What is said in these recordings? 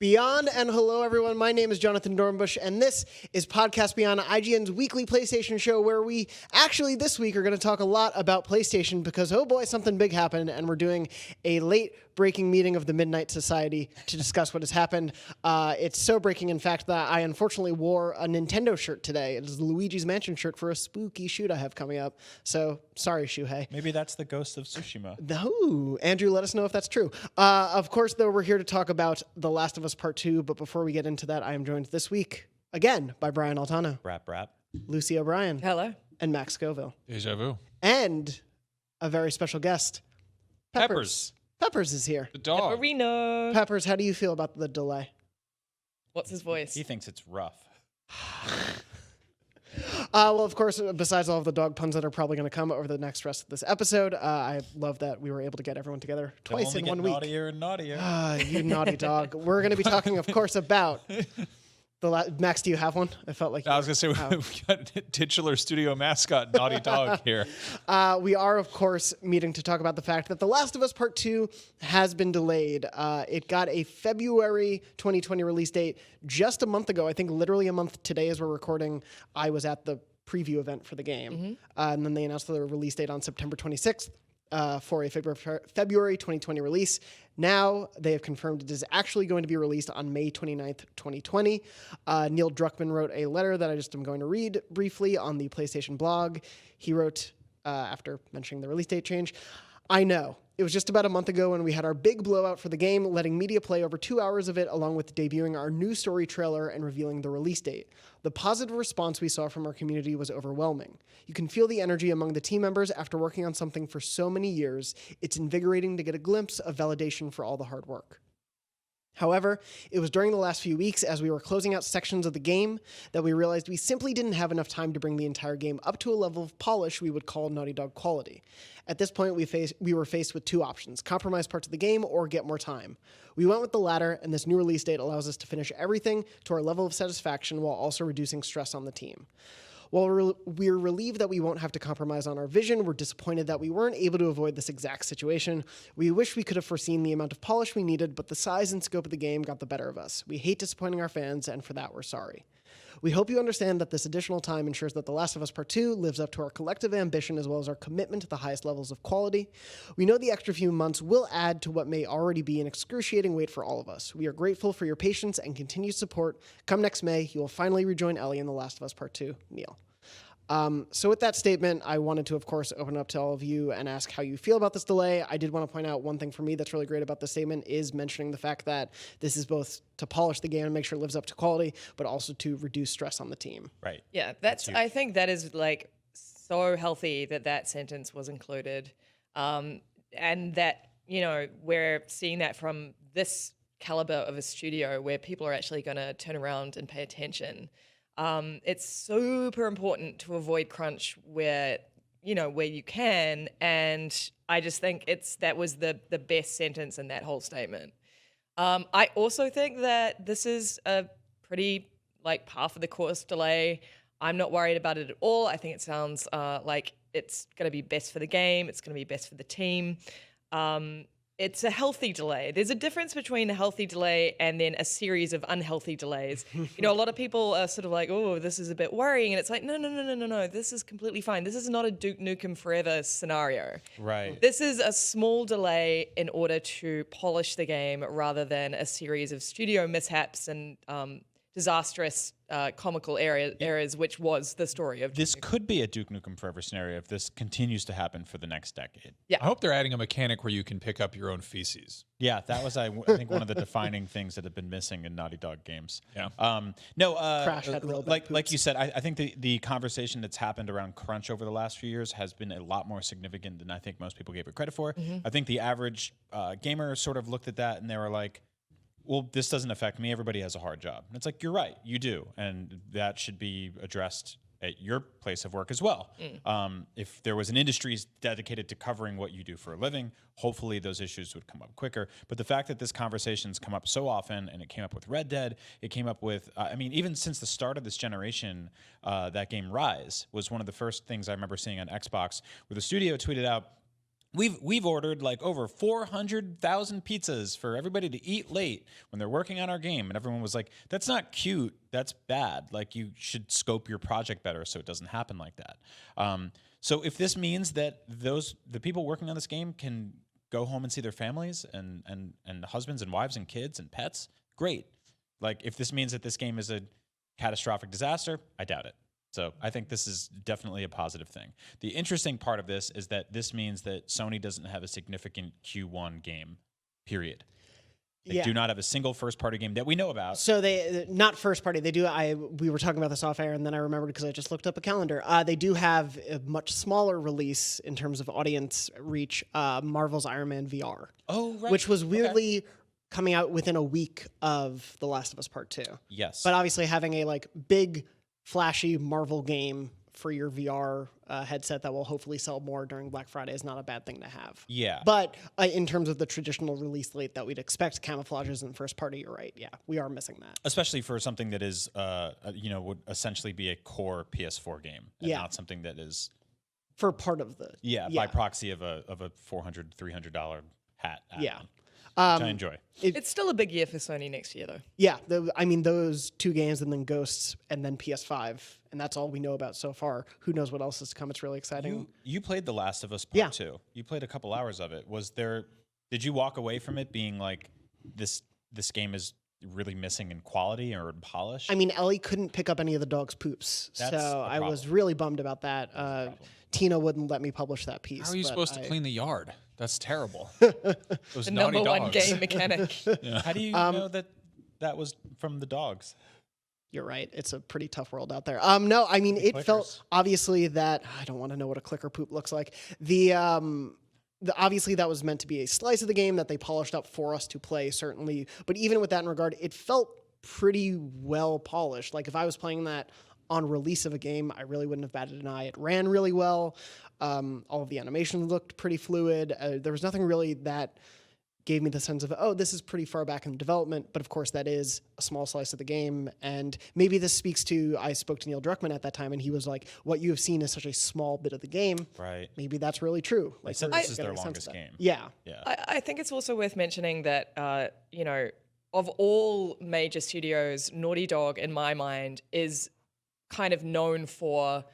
Beyond and hello everyone, my name is Jonathon Dornbush and this is Podcast Beyond, IGN's weekly PlayStation show where we actually this week are going to talk a lot about PlayStation because oh boy, something big happened and we're doing a late breaking meeting of the Midnight Society to discuss what has happened. It's so breaking, in fact, that I unfortunately wore a Nintendo shirt today. It is the Luigi's Mansion shirt for a spooky shoot I have coming up. So, sorry, Shuhei. Maybe that's the Ghost of Tsushima. No, Andrew, let us know if that's true. Of course, though, we're here to talk about The Last of Us Part 2, but before we get into that, I am joined this week, again, by Brian Altano. Rap. Lucy O'Brien. Hello. And Max Scoville. Deja vu. And a very special guest, Peppers. Peppers is here. The dog. Pepperino. Peppers, how do you feel about the delay? What's his voice? He thinks it's rough. Well, of course, besides all of the dog puns that are probably going to come over the next rest of this episode, I love that we were able to get everyone together twice in 1 week. Naughtier and naughtier. You naughty dog. We're going to be talking, of course, about Max, do you have one? I felt like I was going to say, we got titular studio mascot, Naughty Dog, here. We are, of course, meeting to talk about the fact that The Last of Us Part 2 has been delayed. It got a February 2020 release date just a month ago. I think literally a month today as we're recording. I was at the preview event for the game. And then they announced the release date on September 26th. For a February 2020 release. Now they have confirmed it is actually going to be released on May 29th, 2020. Neil Druckmann wrote a letter that I just am going to read briefly on the PlayStation blog. He wrote, after mentioning the release date change, I know. It was just about a month ago when we had our big blowout for the game, letting media play over 2 hours of it, along with debuting our new story trailer and revealing the release date. The positive response we saw from our community was overwhelming. You can feel the energy among the team members after working on something for so many years. It's invigorating to get a glimpse of validation for all the hard work. However, it was during the last few weeks as we were closing out sections of the game that we realized we simply didn't have enough time to bring the entire game up to a level of polish we would call Naughty Dog quality. At this point, we were faced with two options: compromise parts of the game or get more time. We went with the latter, and this new release date allows us to finish everything to our level of satisfaction while also reducing stress on the team. While we're relieved that we won't have to compromise on our vision, we're disappointed that we weren't able to avoid this exact situation. We wish we could have foreseen the amount of polish we needed, but the size and scope of the game got the better of us. We hate disappointing our fans, and for that, we're sorry. We hope you understand that this additional time ensures that The Last of Us Part 2 lives up to our collective ambition as well as our commitment to the highest levels of quality. We know the extra few months will add to what may already be an excruciating wait for all of us. We are grateful for your patience and continued support. Come next May, you will finally rejoin Ellie in The Last of Us Part 2. Neil. So with that statement, I wanted to, of course, open up to all of you and ask how you feel about this delay. I did want to point out one thing for me that's really great about this statement is mentioning the fact that this is both to polish the game and make sure it lives up to quality, but also to reduce stress on the team. Right. Yeah, I think that is like so healthy that sentence was included. And that, you know, we're seeing that from this caliber of a studio where people are actually going to turn around and pay attention. It's super important to avoid crunch where you can, and I just think that was the best sentence in that whole statement. I also think that this is a pretty par for the course delay. I'm not worried about it at all. I think it sounds like it's going to be best for the game. It's going to be best for the team. It's a healthy delay. There's a difference between a healthy delay and then a series of unhealthy delays. A lot of people are sort of like, oh, this is a bit worrying. And it's like, no. This is completely fine. This is not a Duke Nukem Forever scenario. Right. This is a small delay in order to polish the game rather than a series of studio mishaps and disastrous comical errors, which was the story of This could be a Duke Nukem Forever scenario if this continues to happen for the next decade. Yeah. I hope they're adding a mechanic where you can pick up your own feces. Yeah, that was, I think, one of the defining things that have been missing in Naughty Dog games. Yeah. Crash had real bad like you said, I think the conversation that's happened around crunch over the last few years has been a lot more significant than I think most people gave it credit for. I think the average gamer sort of looked at that and they were like, well, this doesn't affect me. Everybody has a hard job. And it's like, you're right, you do. And that should be addressed at your place of work as well. If there was an industry dedicated to covering what you do for a living, hopefully those issues would come up quicker. But the fact that this conversation's come up so often, and it came up with Red Dead, it came up with, even since the start of this generation, that game Rise was one of the first things I remember seeing on Xbox, where the studio tweeted out, We've ordered like over 400,000 pizzas for everybody to eat late when they're working on our game, and everyone was like, "That's not cute. That's bad. Like you should scope your project better so it doesn't happen like that." So if this means that the people working on this game can go home and see their families and husbands and wives and kids and pets, great. Like if this means that this game is a catastrophic disaster, I doubt it. So I think this is definitely a positive thing. The interesting part of this is that this means that Sony doesn't have a significant Q1 game, period. They do not have a single first-party game that we know about. So they not first-party. They do. We were talking about this off-air, and then I remembered because I just looked up a calendar. They do have a much smaller release in terms of audience reach, Marvel's Iron Man VR. Oh, right. Which was weirdly coming out within a week of The Last of Us Part 2. Yes. But obviously having a big, flashy Marvel game for your VR headset that will hopefully sell more during Black Friday is not a bad thing to have. Yeah. But in terms of the traditional release date that we'd expect, camouflages in first party, you're right. Yeah, we are missing that. Especially for something that is, would essentially be a core PS4 game, and not something that is for part of the by proxy of a $400, $300 hat. Yeah. Which I enjoy. It's still a big year for Sony next year, though. Yeah, those two games and then Ghosts and then PS5, and that's all we know about so far. Who knows what else is to come? It's really exciting. You played The Last of Us Part 2. You played a couple hours of it. Did you walk away from it being like, this game is really missing in quality or in polish? I mean, Ellie couldn't pick up any of the dog's poops, so I was really bummed about that. Tina wouldn't let me publish that piece. How are you supposed to clean the yard? That's terrible. Those The naughty number one dogs. game mechanic. How do you know that was from the dogs? You're right. It's a pretty tough world out there. No, I mean, it felt obviously that I don't want to know what a clicker poop looks like. Obviously that was meant to be a slice of the game that they polished up for us to play, certainly. But even with that in regard, it felt pretty well polished. Like if I was playing that on release of a game, I really wouldn't have batted an eye. It ran really well. All of the animation looked pretty fluid. There was nothing really that gave me the sense of, oh, this is pretty far back in development. But of course, that is a small slice of the game. And maybe this speaks to, I spoke to Neil Druckmann at that time, and he was like, what you have seen is such a small bit of the game. Right. Maybe that's really true. Like, said this is their longest game. Yeah. I think it's also worth mentioning that, of all major studios, Naughty Dog, in my mind, is kind of known for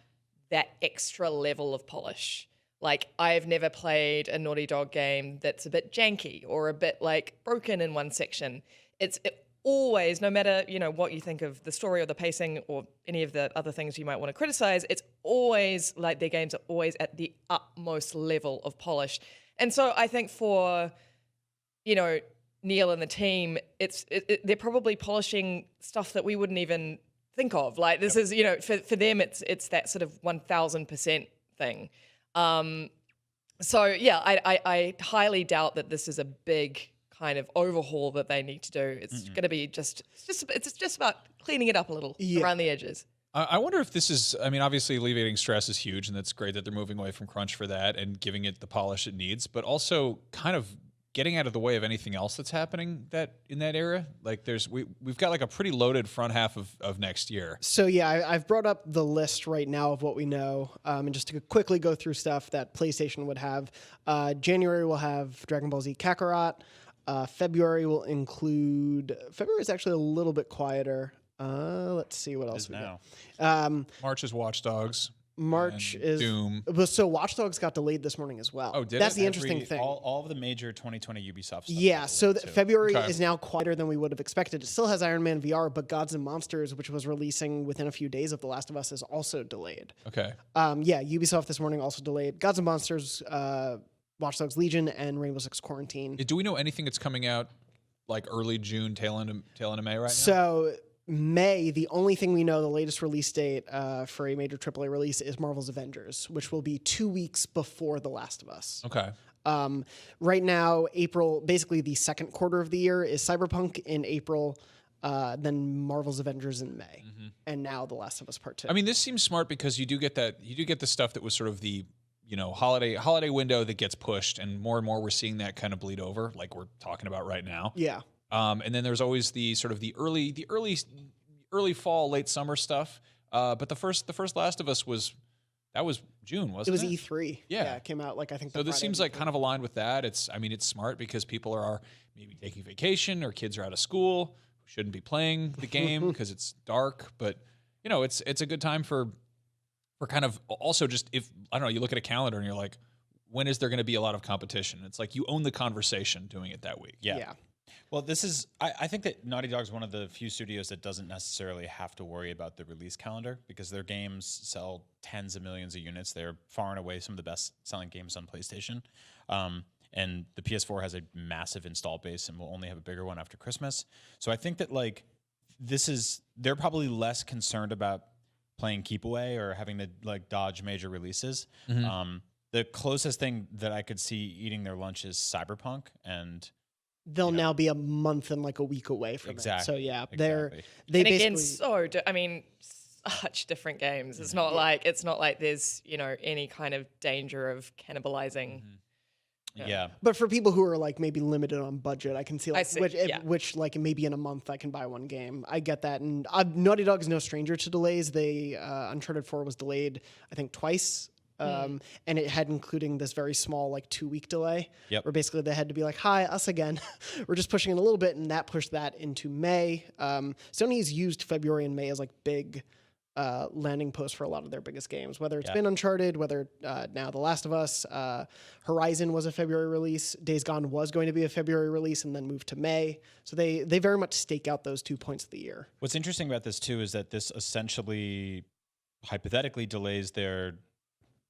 that extra level of polish. Like, I've never played a Naughty Dog game that's a bit janky or a bit broken in one section. It always, no matter what you think of the story or the pacing or any of the other things you might want to criticize, it's always like their games are always at the utmost level of polish. And so I think for Neil and the team, they're probably polishing stuff that we wouldn't even think of. Like this is, for them, it's that sort of 1000% thing. So yeah, I highly doubt that this is a big kind of overhaul that they need to do. It's going to be it's just about cleaning it up a little around the edges. I wonder if this is, obviously alleviating stress is huge, and that's great that they're moving away from crunch for that and giving it the polish it needs, but also kind of getting out of the way of anything else that's happening in that era. Like we've got a pretty loaded front half of next year. So yeah, I've brought up the list right now of what we know, and just to quickly go through stuff that PlayStation would have. January will have Dragon Ball Z Kakarot. February will include. February is actually a little bit quieter. Let's see what else we got. March is Watch Dogs. March is Doom. So Watch Dogs got delayed this morning as well. Oh, did That's it? the interesting thing. All of the major 2020 Ubisoft stuff. Yeah, so February Okay. is now quieter than we would have expected. It still has Iron Man VR, but Gods and Monsters, which was releasing within a few days of The Last of Us, is also delayed. Okay. Ubisoft this morning also delayed Gods and Monsters, Watch Dogs Legion, and Rainbow Six Quarantine. Do we know anything that's coming out early June, tail end of May right now? So May, the only thing we know, the latest release date for a major AAA release is Marvel's Avengers, which will be 2 weeks before The Last of Us. Okay. Right now, April, basically the second quarter of the year is Cyberpunk in April, then Marvel's Avengers in May, and now The Last of Us Part 2. This seems smart because you do get the stuff that was sort of the holiday window that gets pushed, and more we're seeing that kind of bleed over, like we're talking about right now. Yeah. And then there's always the sort of the early fall, late summer stuff. But the first Last of Us That was June, It wasn't was it? E3. Yeah. It came out like I think. So this seems like kind of aligned with that. It's smart because people are maybe taking vacation or kids are out of school who shouldn't be playing the game because it's dark. But it's a good time for kind of also just if I don't know, you look at a calendar and you're like, when is there going to be a lot of competition? It's like you own the conversation doing it that week. Yeah. Well, this is, I think that Naughty Dog is one of the few studios that doesn't necessarily have to worry about the release calendar because their games sell tens of millions of units. They're far and away some of the best selling games on PlayStation. And the PS4 has a massive install base and will only have a bigger one after Christmas. So I think that like they're probably less concerned about playing keep away or having to like dodge major releases. The closest thing that I could see eating their lunch is Cyberpunk, and they'll now be a month and like a week away from it. So yeah, they and basically again, such different games. It's not like there's any kind of danger of cannibalizing. Yeah. But for people who are like maybe limited on budget, I can see like see, which like maybe in a month I can buy one game. I get that, and Naughty Dog is no stranger to delays. They Uncharted 4 was delayed I think twice. And it had including this very small like 2-week delay where basically they had to be like, hi, us again. We're just pushing it a little bit, and that pushed that into May. Sony's used February and May as like big landing posts for a lot of their biggest games, whether it's been Uncharted, whether now The Last of Us, Horizon was a February release, Days Gone was going to be a February release and then moved to May. So they very much stake out those 2 points of the year. What's interesting about this too is that this essentially hypothetically delays their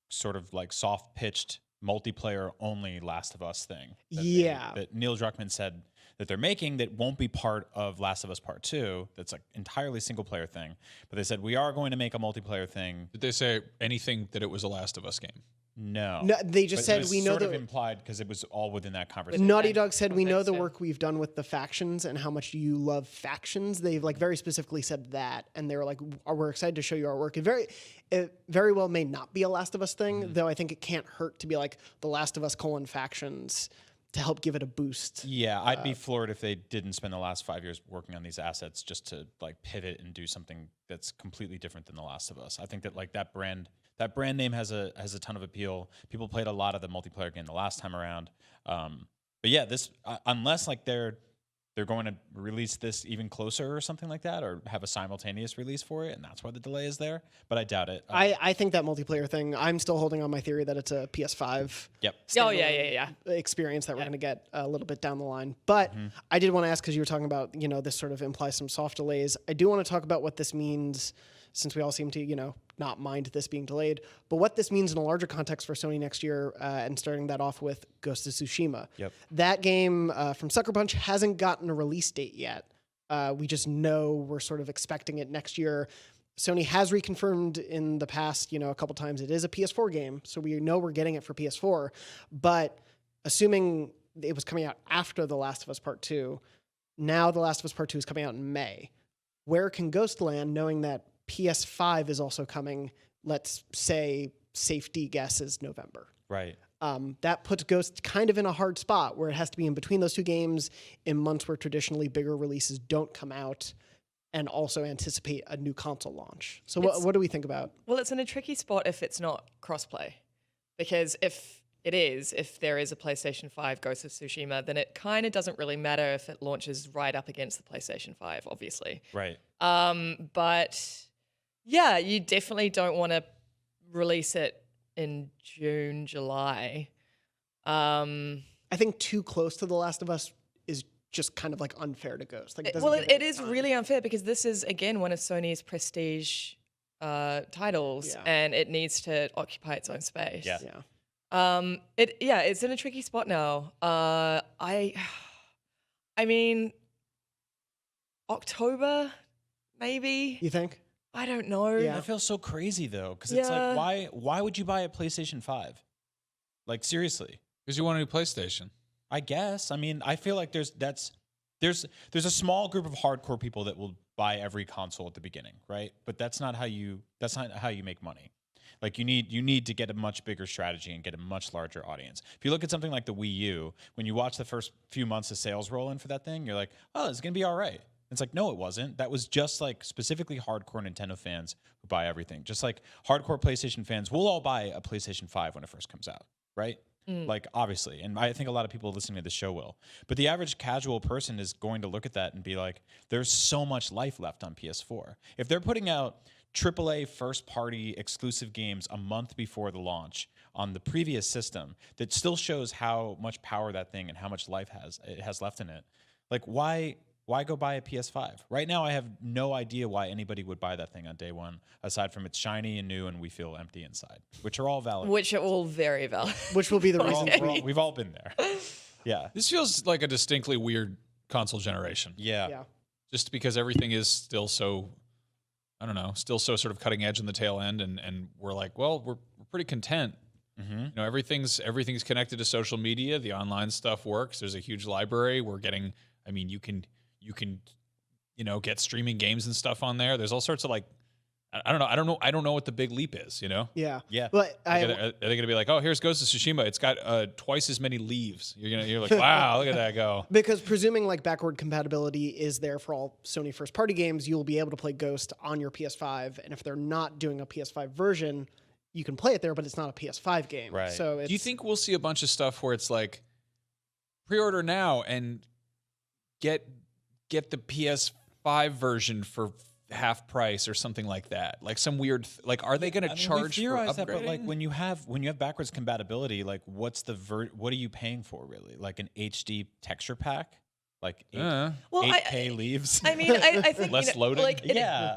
sort of like soft-pitched multiplayer only Last of Us thing. That Neil Druckmann said that they're making that won't be part of Last of Us Part 2. That's like entirely single-player thing. But they said, we are going to make a multiplayer thing. Did they say anything that it was a Last of Us game? No. They just said we know sort of that implied because it was all within that conversation. Naughty Dog said we know the work we've done with the factions and how much you love factions. They've like very specifically said that, and they were like, "We're excited to show you our work." It very well may not be a Last of Us thing, though. I think it can't hurt to be like the Last of Us : factions to help give it a boost. Yeah, I'd be floored if they didn't spend the last 5 years working on these assets just to like pivot and do something that's completely different than The Last of Us. I think that like that brand name has a ton of appeal. People played a lot of the multiplayer game the last time around. But yeah, this unless like they're going to release this even closer or something like that, or have a simultaneous release for it, and that's why the delay is there. But I doubt it. I think that multiplayer thing, I'm still holding on my theory that it's a PS5 experience that we're going to get a little bit down the line. But I did want to ask, because you were talking about, this sort of implies some soft delays. I do want to talk about what this means, since we all seem to, not mind this being delayed, but what this means in a larger context for Sony next year, and starting that off with Ghost of Tsushima. That game from Sucker Punch hasn't gotten a release date yet. We just know we're sort of expecting it next year. Sony has reconfirmed in the past, a couple times it is a PS4 game, so we know we're getting it for PS4. But assuming it was coming out after The Last of Us Part 2, now The Last of Us Part 2 is coming out in May. Where can Ghost land, knowing that PS5 is also coming, let's say, safety guess is November. Right. That puts Ghost kind of in a hard spot where it has to be in between those two games in months where traditionally bigger releases don't come out, and also anticipate a new console launch. So what do we think about? Well, it's in a tricky spot if it's not crossplay. Because if there is a PlayStation 5 Ghost of Tsushima, then it kind of doesn't really matter if it launches right up against the PlayStation 5, obviously. Right. But yeah, you definitely don't want to release it in June, July. I think too close to The Last of Us is just kind of like unfair to Ghost. Like, it is really unfair because this is, again, one of Sony's prestige titles, and it needs to occupy its own space. It's in a tricky spot now. I mean, October, maybe. You think? I don't know. That feels so crazy though, because it's like, why would you buy a PlayStation 5? Like, seriously? Because you want a new PlayStation. I guess. I mean, I feel like there's a small group of hardcore people that will buy every console at the beginning, right? But that's not how you make money. Like, you need to get a much bigger strategy and get a much larger audience. If you look at something like the Wii U, when you watch the first few months of sales roll in for that thing, you're like, oh, it's gonna be all right. It's like, no, it wasn't. That was just like specifically hardcore Nintendo fans who buy everything. Just like hardcore PlayStation fans, we'll all buy a PlayStation 5 when it first comes out, right? Like, obviously. And I think a lot of people listening to the show will. But the average casual person is going to look at that and be like, there's so much life left on PS4. If they're putting out AAA first-party exclusive games a month before the launch on the previous system, that still shows how much power that thing and how much life it has left in it. Like, why go buy a PS5? Right now, I have no idea why anybody would buy that thing on day one, aside from it's shiny and new and we feel empty inside, which are all valid. Which are all very valid. Which will be the reason. We've all been there. Yeah. This feels like a distinctly weird console generation. Yeah. Just because everything is still so, I don't know, still so sort of cutting edge in the tail end, and we're like, well, we're pretty content. You know, everything's connected to social media. The online stuff works. There's a huge library. We're getting, I mean, you can, you know, get streaming games and stuff on there. There's all sorts of like, I don't know what the big leap is, you know? Yeah. But are they going to be like, oh, here's Ghost of Tsushima. It's got twice as many leaves. You're like, wow, look at that go. Because presuming like backward compatibility is there for all Sony first party games, you'll be able to play Ghost on your PS5. And if they're not doing a PS5 version, you can play it there, but it's not a PS5 game. Right. So Do you think we'll see a bunch of stuff where it's like pre-order now and get the PS5 version for half price or something like that? Like some weird like, are they going to charge for upgrading? that, but like when you have backwards compatibility, like what's what are you paying for really? Like an HD texture pack? Like 8K leaves? I mean, I think Less loading? Like,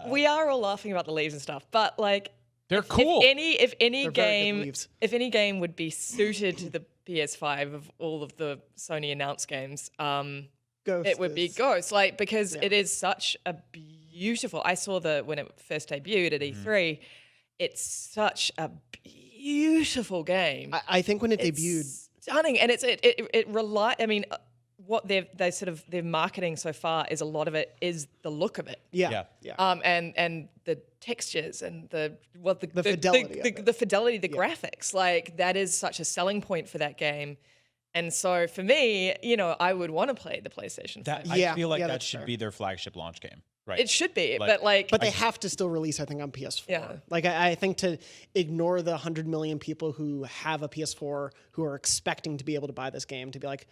we are all laughing about the leaves and stuff, but like They're cool. If any They're very good game leaves. if any game would be suited to the PS5 of all of the Sony announced games, Ghost it would be is- Ghost. Like because it is such a beautiful. I saw when it first debuted at E3. It's such a beautiful game. I think when it It's debuted, stunning, and it rely. I mean, what their marketing so far is a lot of it is the look of it. yeah. And the textures and the fidelity of it. the fidelity, the graphics, like that is such a selling point for that game. And so for me, you know, I would want to play the PlayStation 5. I feel like that that's should fair. be their flagship launch game. Right. It should be, Like- but But they have to still release, I think, on PS4. Yeah. Like, I think to ignore the 100 million people who have a PS4 who are expecting to be able to buy this game, to be like,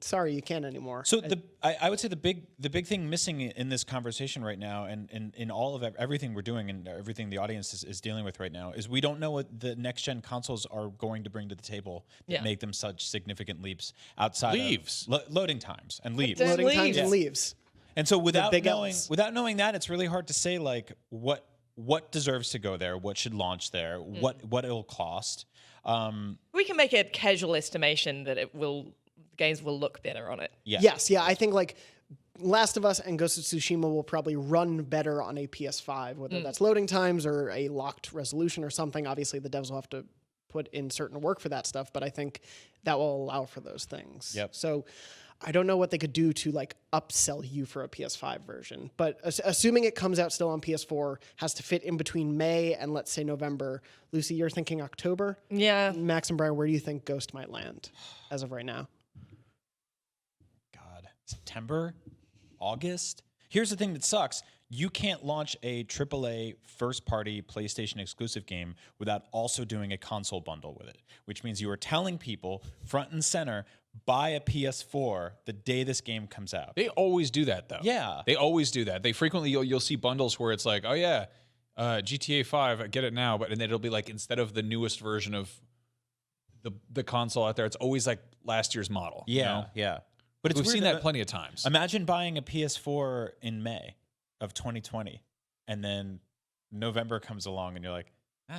sorry, you can't anymore. So I would say the big thing missing in this conversation right now, and in all of everything we're doing and everything the audience is dealing with right now, is we don't know what the next gen consoles are going to bring to the table that make them such significant leaps outside Leaves. of loading times and leaves. Damn Loading times leaves. and leaves. And so without big knowing Ls. that, it's really hard to say like what deserves to go there, what should launch there, what it'll cost. we can make a casual estimation that games will look better on it. Yeah. Yes, yeah. I think like Last of Us and Ghost of Tsushima will probably run better on a PS5, whether that's loading times or a locked resolution or something. Obviously, the devs will have to put in certain work for that stuff, but I think that will allow for those things. Yep. So I don't know what they could do to like upsell you for a PS5 version, but assuming it comes out still on PS4, has to fit in between May and let's say November. Lucy, you're thinking October? Yeah. Max and Brian, where do you think Ghost might land as of right now? God, September, August. Here's the thing that sucks. You can't launch a AAA first-party PlayStation exclusive game without also doing a console bundle with it, which means you are telling people front and center, buy a PS4 the day this game comes out. They always do that, though. Yeah. They always do that. They frequently, you'll see bundles where it's like, oh, yeah, GTA 5, I get it now, but and then it'll be like, instead of the newest version of the console out there, it's always like last year's model. Yeah, you know? yeah. But We've weird seen that plenty of times. Imagine buying a PS4 in May of 2020, and then November comes along, and you're like,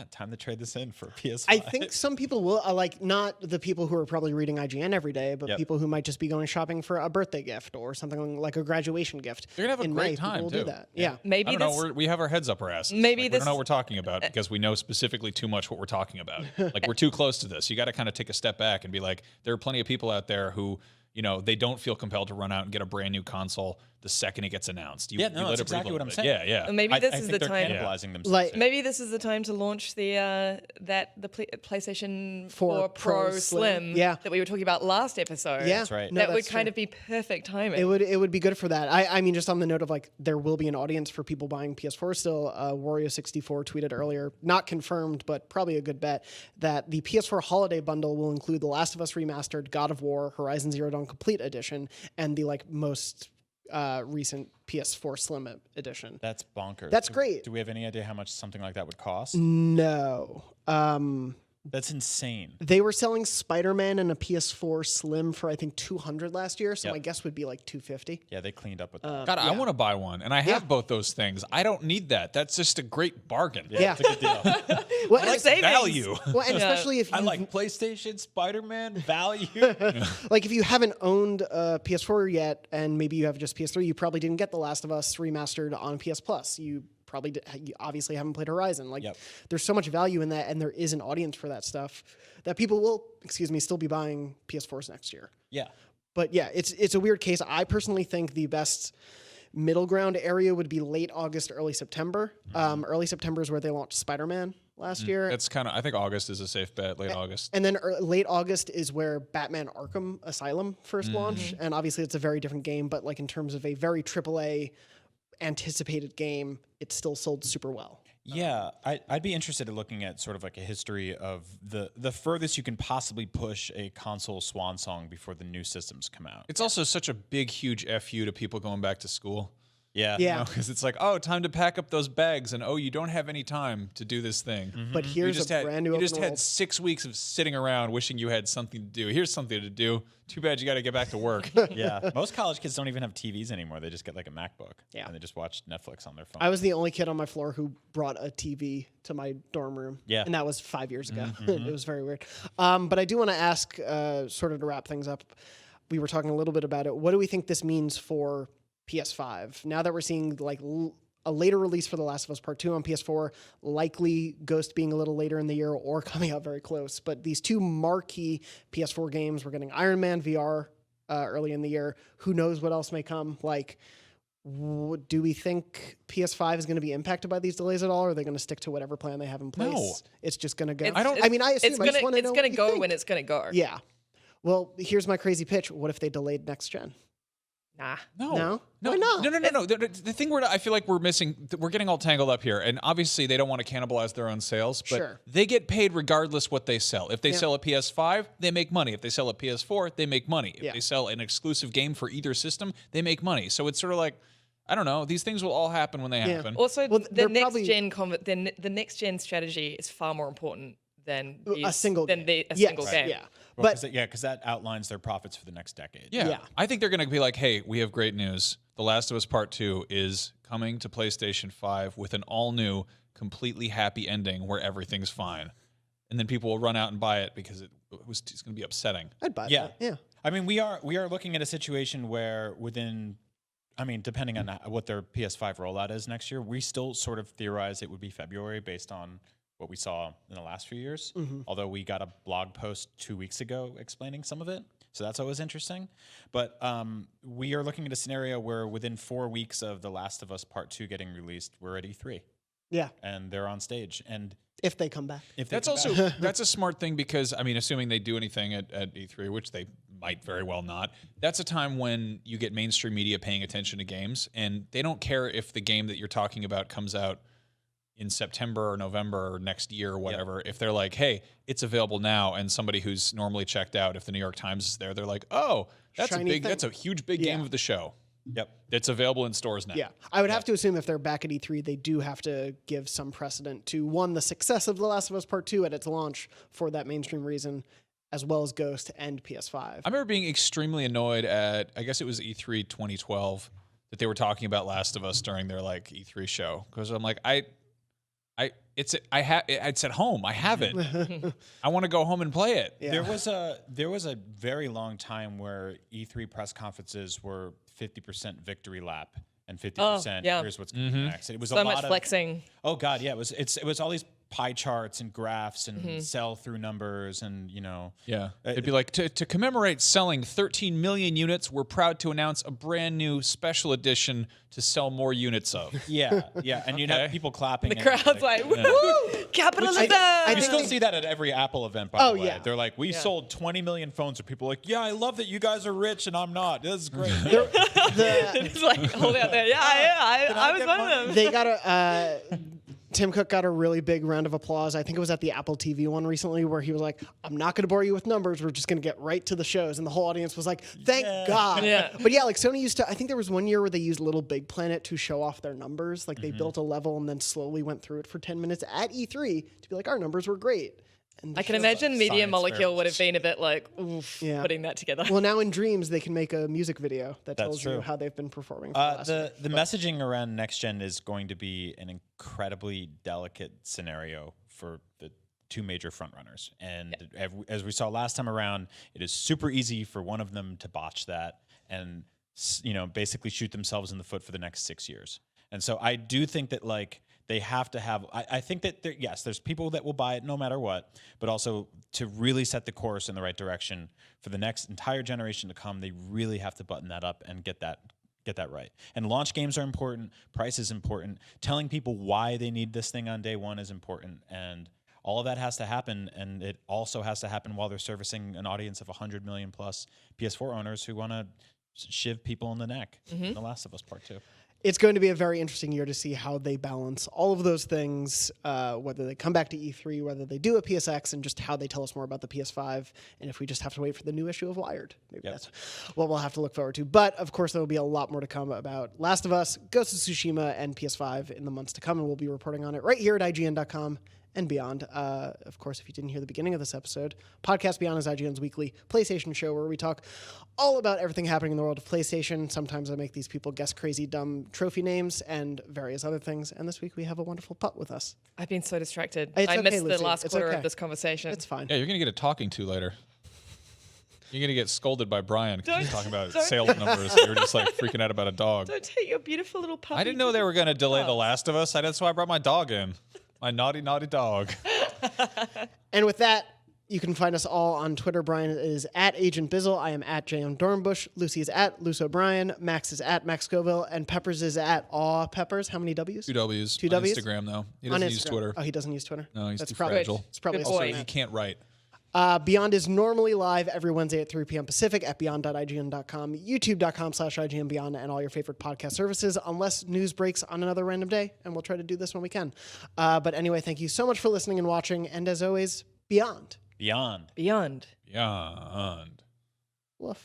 time to trade this in for a PS5. I think some people will, like, not the people who are probably reading IGN every day, but people who might just be going shopping for a birthday gift or something like a graduation gift. They're gonna have a In great May, time, people will too. do that. Yeah. Maybe I don't this. know. We have our heads up our asses. Maybe Like, we don't this- know what we're talking about because we know specifically too much what we're talking about. Like we're too close to this. You got to kind of take a step back and be like, there are plenty of people out there who, you know, they don't feel compelled to run out and get a brand new console. the second it gets announced. You, Yeah, you no, let that's it breathe exactly a what I'm little saying. bit. Yeah, yeah. And maybe this I is think the they're time. cannibalizing themselves. Like- Maybe this is the time to launch the PlayStation 4 Pro Slim Yeah. that we were talking about last episode. Yeah, That's right. No, That would that's kind true. of be perfect timing. It would be good for that. I mean, just on the note of like, there will be an audience for people buying PS4 still. Wario64 tweeted earlier, not confirmed, but probably a good bet, that the PS4 Holiday Bundle will include The Last of Us Remastered, God of War, Horizon Zero Dawn Complete Edition, and the like most recent PS4 Slim Edition. That's bonkers. That's great. Do we have any idea how much something like that would cost? No. That's insane. They were selling Spider-Man and a PS4 Slim for I think $200 last year, so Yep. my guess would be like $250. Yeah, they cleaned up with that. God, I want to buy one, and I have both those things. I don't need that. That's just a great bargain. Yeah. It's a good deal. Well, I like savings. value. well, and especially if I you like PlayStation, Spider-Man, value. like if you haven't owned a PS4 yet, and maybe you have just PS3, you probably didn't get The Last of Us Remastered on PS Plus. You obviously haven't played Horizon. Like, Yep. there's so much value in that, and there is an audience for that stuff that people will, still be buying PS4s next year. Yeah. But yeah, it's a weird case. I personally think the best middle ground area would be late August, early September. Early September is where they launched Spider-Man last year. That's kind of. I think August is a safe bet. Late August. And then late August is where Batman Arkham Asylum first launched. And obviously it's a very different game, but like in terms of a very AAA anticipated game, it still sold super well. Yeah, I'd be interested in looking at sort of like a history of the furthest you can possibly push a console swan song before the new systems come out. It's also such a big, huge FU to people going back to school. Yeah. Yeah. Because it's like, oh, time to pack up those bags, and oh, you don't have any time to do this thing. But You here's just a had brand new you open just world. had 6 weeks of sitting around wishing you had something to do. Here's something to do. Too bad you got to get back to work. Yeah. Most college kids don't even have TVs anymore. They just get like a MacBook. Yeah. And they just watch Netflix on their phone. I was the only kid on my floor who brought a TV to my dorm room. Yeah. And that was 5 years ago. It was very weird. But I do want to ask, sort of to wrap things up, we were talking a little bit about it. What do we think this means for PS5? Now that we're seeing like a later release for The Last of Us Part 2 on PS4, likely Ghost being a little later in the year or coming out very close. But these two marquee PS4 games, we're getting Iron Man VR early in the year. Who knows what else may come? Like, do we think PS5 is going to be impacted by these delays at all? Or are they going to stick to whatever plan they have in place? No. It's just going to go. It's- I mean, I assume. it's I just gonna want to know. it's gonna what you go think. when it's gonna go. Yeah. Well, here's my crazy pitch. What if they delayed next gen? Nah. No? Why not? No. The thing I feel like we're missing, we're getting all tangled up here. And obviously, they don't want to cannibalize their own sales, but Sure. they get paid regardless what they sell. If they sell a PS5, they make money. If they sell a PS4, they make money. If they sell an exclusive game for either system, they make money. So it's sort of like, I don't know. These things will all happen when they happen. Also, Well, the they're next probably- gen the next gen strategy is far more important than A single than game. a Yes, single game. Yeah. Well, But because that outlines their profits for the next decade. Yeah. I think they're going to be like, hey, we have great news. The Last of Us Part 2 is coming to PlayStation 5 with an all-new, completely happy ending where everything's fine. And then people will run out and buy it because it's going to be upsetting. I'd buy Yeah. that. Yeah. I mean, we are looking at a situation where depending on what their PS5 rollout is next year, we still sort of theorize it would be February based on what we saw in the last few years. Although we got a blog post 2 weeks ago explaining some of it. So that's always interesting. But we are looking at a scenario where within 4 weeks of The Last of Us Part 2 getting released, we're at E3 Yeah. and they're on stage. And If they come back. if they That's come also back- that's a smart thing because I mean, assuming they do anything at E3, which they might very well not, that's a time when you get mainstream media paying attention to games, and they don't care if the game that you're talking about comes out in September or November or next year or whatever. If they're like, hey, it's available now, and somebody who's normally checked out, if the New York Times is there, they're like, oh, Shiny thing. that's a huge big game of the show. Yep. It's available in stores now. Yeah. I would have to assume if they're back at E3, they do have to give some precedent to, one, the success of The Last of Us Part 2 at its launch for that mainstream reason, as well as Ghost and PS5. I remember being extremely annoyed at, I guess it was E3 2012, that they were talking about Last of Us during their like E3 show. Because I'm like, it's at home. I have it. I want to go home and play it. Yeah. There was a very long time where E3 press conferences were 50% victory lap and 50% yeah. here's what's coming next. It was a So lot much of flexing. Oh God, yeah. It was all these pie charts and graphs and sell through numbers and, you know. Yeah. It'd be like, to commemorate selling 13 million units, we're proud to announce a brand new special edition to sell more units of. Yeah. And you know, people clapping. The crowd's like, woo! Capitalism! You still see that at every Apple event, by the way. yeah. They're like, we sold 20 million phones. And people are like, yeah, I love that you guys are rich and I'm not. This is great. It's like, hold out there. I was one of them. They got Tim Cook got a really big round of applause. I think it was at the Apple TV one recently where he was like, I'm not going to bore you with numbers. We're just going to get right to the shows. And the whole audience was like, thank God. Yeah. But yeah, like Sony used to, I think there was one year where they used Little Big Planet to show off their numbers. Like they built a level and then slowly went through it for 10 minutes at E3 to be like, our numbers were great. And I can imagine Media science Molecule fairs. would have been a bit like, oof, putting that together. Well, now in Dreams, they can make a music video that That's tells true. you how they've been performing. For the last year. The messaging around next gen is going to be an incredibly delicate scenario for the two major frontrunners. And as we saw last time around, it is super easy for one of them to botch that and, you know, basically shoot themselves in the foot for the next 6 years. And so I do think that, like, they have to have, I think that, there's people that will buy it no matter what, but also to really set the course in the right direction for the next entire generation to come, they really have to button that up and get that right. And launch games are important, price is important, telling people why they need this thing on day one is important, and all of that has to happen, and it also has to happen while they're servicing an audience of 100 million plus PS4 owners who want to shiv people in the neck in The Last of Us Part 2. It's going to be a very interesting year to see how they balance all of those things, whether they come back to E3, whether they do a PSX, and just how they tell us more about the PS5, and if we just have to wait for the new issue of Wired. Maybe that's what we'll have to look forward to. But, of course, there will be a lot more to come about Last of Us, Ghost of Tsushima, and PS5 in the months to come, and we'll be reporting on it right here at IGN.com and beyond. Of course, if you didn't hear the beginning of this episode, Podcast Beyond is IGN's weekly PlayStation show where we talk all about everything happening in the world of PlayStation. Sometimes I make these people guess crazy, dumb trophy names and various other things. And this week we have a wonderful putt with us. I've been so distracted. It's I okay, missed Lucy. the last It's quarter okay. of this conversation. It's fine. Yeah, you're going to get a talking to later. You're going to get scolded by Brian because he's talking about don't. sales numbers. You're just like freaking out about a dog. Don't take your beautiful little puppy. I didn't know they were going to delay The Last of Us. That's why I brought my dog in. My naughty, naughty dog. And with that, you can find us all on Twitter. Brian is at Agent Bizzle. I am at Jonathon Dornbush. Lucy is at Luce O'Brien. Max is at Max Scoville. And Peppers is at Aw Peppers. How many W's? 2 W's. Two on W's? Instagram, though. He On doesn't use Instagram. Twitter. Oh, he doesn't use Twitter? No, he's That's too probably, fragile. it's probably Good a boy. sign. He can't write. Beyond is normally live every Wednesday at 3 p.m. Pacific at beyond.ign.com, youtube.com/IGNBeyond, and all your favorite podcast services, unless news breaks on another random day, and we'll try to do this when we can. But anyway, thank you so much for listening and watching, and as always, Beyond. Beyond. Beyond. Beyond. Woof.